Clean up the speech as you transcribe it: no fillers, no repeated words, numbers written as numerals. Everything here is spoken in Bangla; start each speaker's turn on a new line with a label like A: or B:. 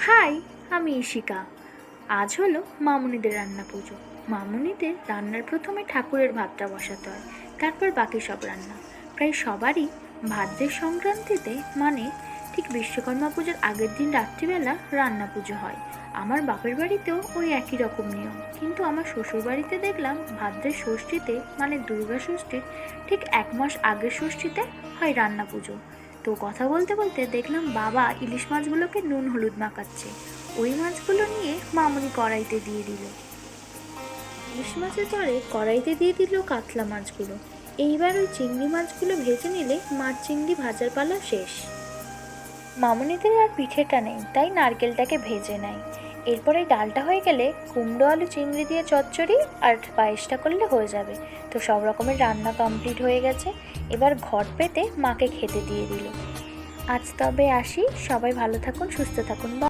A: হাই, আমি ইশিকা। আজ হলো মামুনিদের রান্না পুজো। মামুনিদের রান্নার প্রথমে ঠাকুরের ভাতটা বসাতে হয়, তারপর বাকি সব রান্না। প্রায় সবারই ভাদ্রের সংক্রান্তিতে মানে ঠিক বিশ্বকর্মা পুজোর আগের দিন রাত্রিবেলা রান্না পুজো হয়। আমার বাপের বাড়িতেও ওই একই রকম নিয়ম, কিন্তু আমার শ্বশুর বাড়িতে দেখলাম ভাদ্রের ষষ্ঠীতে মানে দুর্গা ষষ্ঠীর ঠিক 1 মাস আগের ষষ্ঠীতে হয় রান্না পুজো। তো কথা বলতে বলতে দেখলাম বাবা ইলিশ মাছগুলোকে নুন হলুদ মাখাচ্ছে। ওই মাছগুলো নিয়ে মামুনি কড়াইতে দিয়ে দিল। ইলিশ মাছের পরে কড়াইতে দিয়ে দিল কাতলা মাছগুলো। এইবার ওই চিংড়ি মাছগুলো ভেজে নিলে মাছ চিংড়ি ভাজার পালা শেষ। মামুনিদের আর পিঠেটা নেই, তাই নারকেলটাকে ভেজে নেয়। এরপরে ডালটা হয়ে গেলে কুমড়ো আলু চিংড়ি দিয়ে চচ্চড়ি আর পায়েসটা করলে হয়ে যাবে। তো সব রকমের রান্না কমপ্লিট হয়ে গেছে। এবার ঘট পেতে মাকে খেতে দিয়ে দিল। আজ তবে আসি, সবাই ভালো থাকুন, সুস্থ থাকুন।